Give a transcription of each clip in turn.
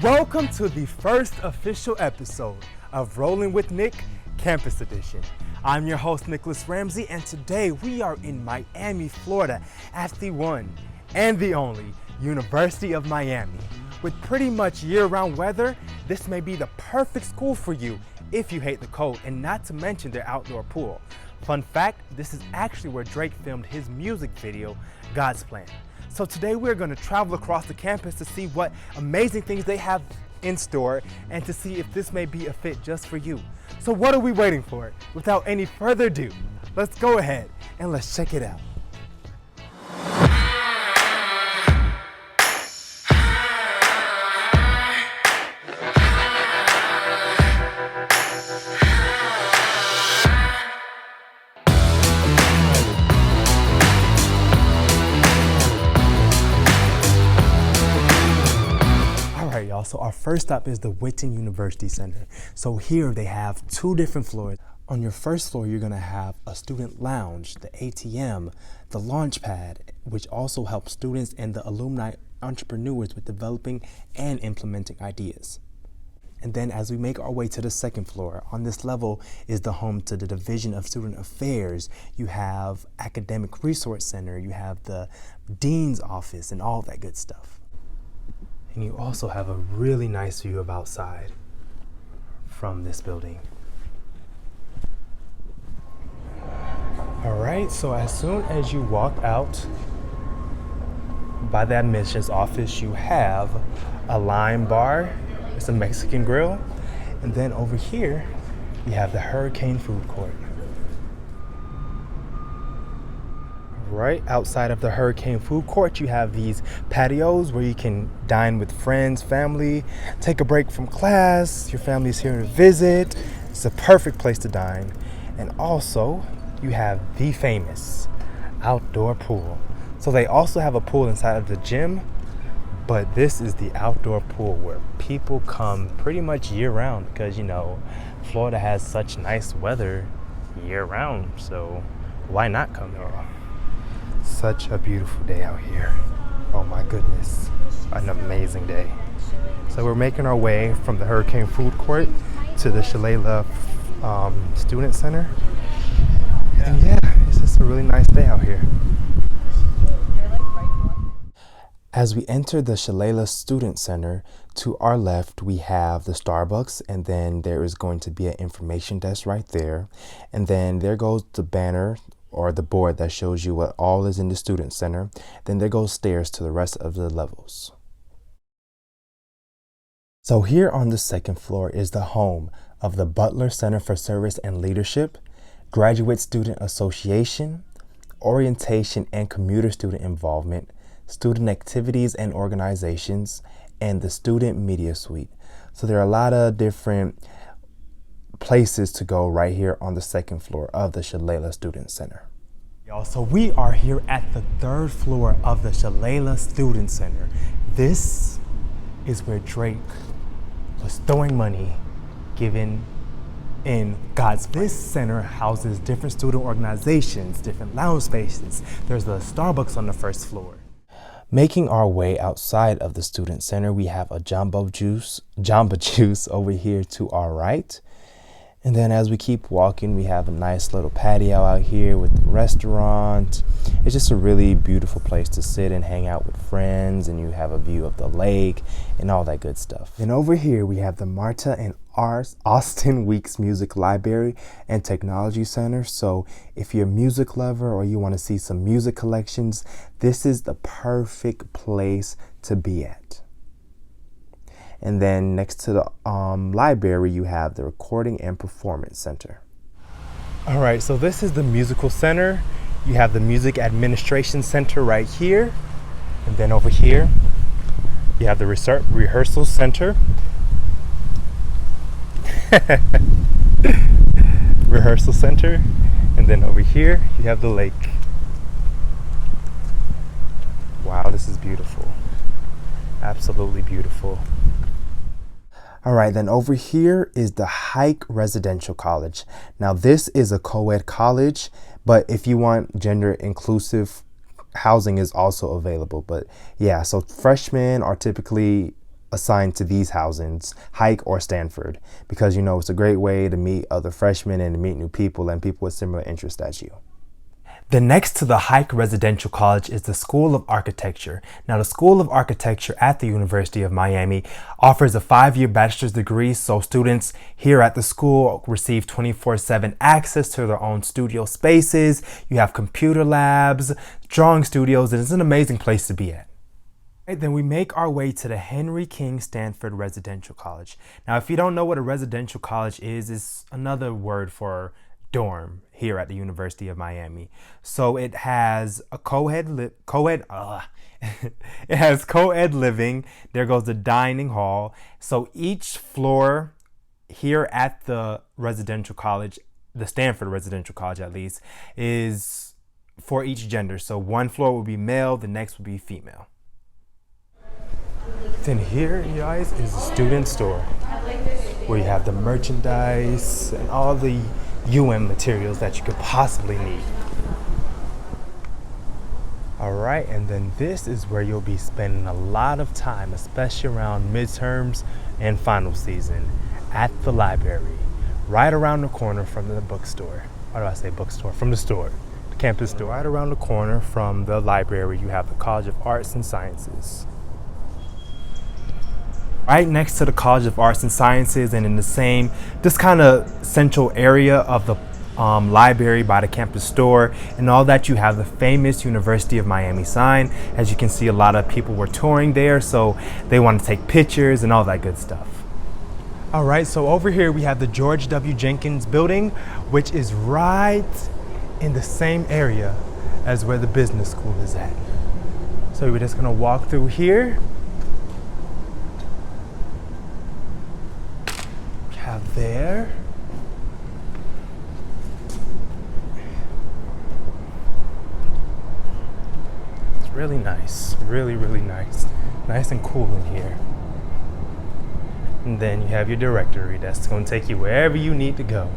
Welcome to the first official episode of Rolling with Nick Campus Edition. I'm your host, Nicholas Ramsey, and today we are in Miami, Florida at the one and the only University of Miami. With pretty much year-round weather, this may be the perfect school for you if you hate the cold, and not to mention their outdoor pool. Fun fact, this is actually where Drake filmed his music video, God's Plan. So today we're going to travel across the campus to see what amazing things they have in store and to see if this may be a fit just for you. So what are we waiting for? Without any further ado, let's go ahead and let's check it out. So our first stop is the Whitten University Center. So here they have two different floors. On your first floor, you're gonna have a student lounge, the ATM, the launch pad, which also helps students and the alumni entrepreneurs with developing and implementing ideas. And then as we make our way to the second floor, on this level is the home to the Division of Student Affairs. You have Academic Resource Center, you have the Dean's office and all that good stuff. And you also have a really nice view of outside from this building. All right, so as soon as you walk out by the admissions office, you have a Lime Bar. It's a Mexican grill. And then over here, you have the Hurricane Food Court. Right outside of the Hurricane Food Court, you have these patios where you can dine with friends, family, take a break from class, your family's here to visit. It's a perfect place to dine. And also, you have the famous outdoor pool. So they also have a pool inside of the gym, but this is the outdoor pool where people come pretty much year round because, you know, Florida has such nice weather year round, so why not come here? Such a beautiful day out here. Oh my goodness, an amazing day. So we're making our way from the Hurricane Food Court to the Shalala Student Center. And yeah, it's just a really nice day out here. As we enter the Shalala Student Center, to our left we have the Starbucks, and then there is going to be an information desk right there. And then there goes the banner or the board that shows you what all is in the student center. Then there goes stairs to the rest of the levels. So here on the second floor is the home of the Butler Center for Service and Leadership, Graduate Student Association, Orientation and Commuter Student Involvement, Student Activities and Organizations, and the Student Media Suite. So there are a lot of different places to go right here on the second floor of the Shalala Student Center. Y'all, so we are here at the third floor of the Shalala Student Center. This is where Drake was throwing money given in God's Plan. This center houses different student organizations, different lounge spaces. There's the Starbucks on the first floor. Making our way outside of the student center, we have a Jamba Juice over here to our right. And then as we keep walking, we have a nice little patio out here with the restaurant. It's just a really beautiful place to sit and hang out with friends, and you have a view of the lake and all that good stuff. And over here, we have the Marta and Austin Weeks Music Library and Technology Center. So if you're a music lover or you want to see some music collections, this is the perfect place to be at. And then next to the library, you have the Recording and Performance Center. All right, so this is the Musical Center. You have the Music Administration Center right here. And then over here, you have the Rehearsal Center. Rehearsal Center. And then over here, you have the lake. Wow, this is beautiful. Absolutely beautiful. All right, then over here is the Hike Residential College. Now this is a co-ed college, but if you want gender inclusive, housing is also available. But yeah, so freshmen are typically assigned to these housings, Hike or Stanford, because it's a great way to meet other freshmen and to meet new people and people with similar interests as you. Then next to the Hike Residential College is the School of Architecture. Now, the School of Architecture at the University of Miami offers a 5-year bachelor's degree, so students here at the school receive 24/7 access to their own studio spaces. You have computer labs, drawing studios, and it's an amazing place to be at. Right, then we make our way to the Henry King Stanford Residential College. Now, if you don't know what a residential college is, it's another word for dorm here at the University of Miami. So it has a it has co-ed living. There goes the dining hall. So each floor here at the residential college, the Stanford Residential College at least, is for each gender. So one floor will be male, the next will be female. Then here, you guys, is the student store where you have the merchandise and all the UM materials that you could possibly need. All right, and then this is where you'll be spending a lot of time, especially around midterms and final season, at the library, right around the corner from the bookstore. Why do I say bookstore? From the store, the campus store. Right around the corner from the library, you have the College of Arts and Sciences. Right next to the College of Arts and Sciences, and in the same, this kind of central area of the library by the campus store and all that, you have the famous University of Miami sign. As you can see, a lot of people were touring there, so they want to take pictures and all that good stuff. All right, so over here we have the George W. Jenkins building, which is right in the same area as where the business school is at. So we're just gonna walk through here. There. It's really nice, really nice. Nice and cool in here. And then you have your directory that's going to take you wherever you need to go.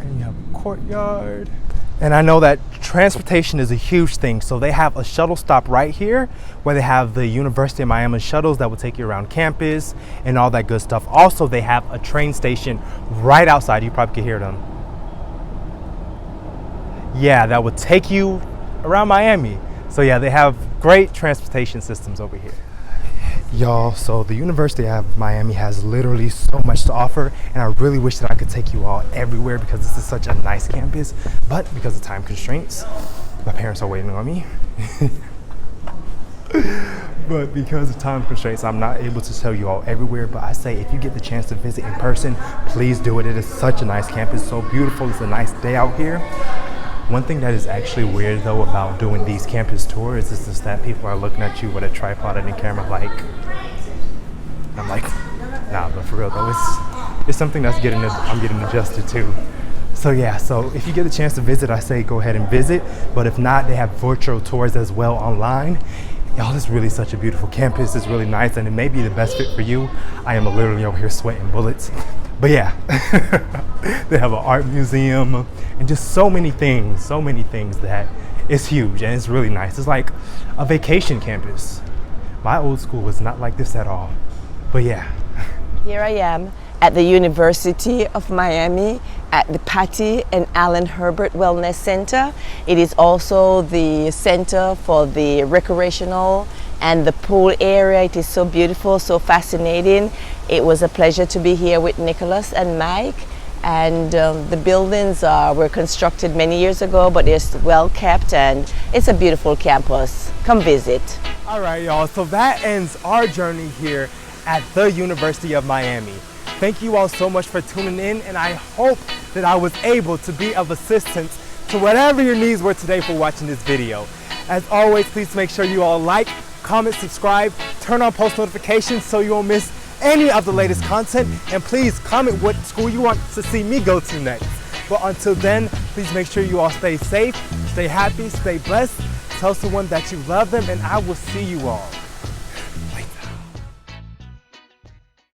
And you have a courtyard. And I know that transportation is a huge thing, so they have a shuttle stop right here where they have the University of Miami shuttles that will take you around campus and all that good stuff. Also, they have a train station right outside. You probably can hear them. Yeah, that will take you around Miami. So yeah, they have great transportation systems over here. Y'all, so the University of Miami has literally so much to offer, and I really wish that I could take you all everywhere because this is such a nice campus, but because of time constraints, my parents are waiting on me. But because of time constraints, I'm not able to tell you all everywhere, but I say if you get the chance to visit in person, please do it. It is such a nice campus, so beautiful. It's a nice day out here. One thing that is actually weird though about doing these campus tours is just that people are looking at you with a tripod and a camera like, I'm like, nah, but for real though, it's something that's I'm getting adjusted to. So yeah, so if you get a chance to visit, I say go ahead and visit, but if not, they have virtual tours as well online. Y'all, it's really such a beautiful campus. It's really nice, and it may be the best fit for you. I am literally over here sweating bullets. But yeah, they have an art museum and just so many things that it's huge and it's really nice. It's like a vacation campus. My old school was not like this at all, but yeah. Here I am at the University of Miami at the Patty and Alan Herbert Wellness Center. It is also the center for the recreational and the pool area. It is so beautiful, so fascinating. It was a pleasure to be here with Nicholas and Mike. And the buildings were constructed many years ago, but they're well kept, and it's a beautiful campus. Come visit. All right, y'all, so that ends our journey here at the University of Miami. Thank you all so much for tuning in, and I hope that I was able to be of assistance to whatever your needs were today for watching this video. As always, please make sure you all like, comment, subscribe, turn on post notifications so you won't miss any of the latest content, and please comment what school you want to see me go to next. But until then, please make sure you all stay safe, stay happy, stay blessed, tell someone that you love them, and I will see you all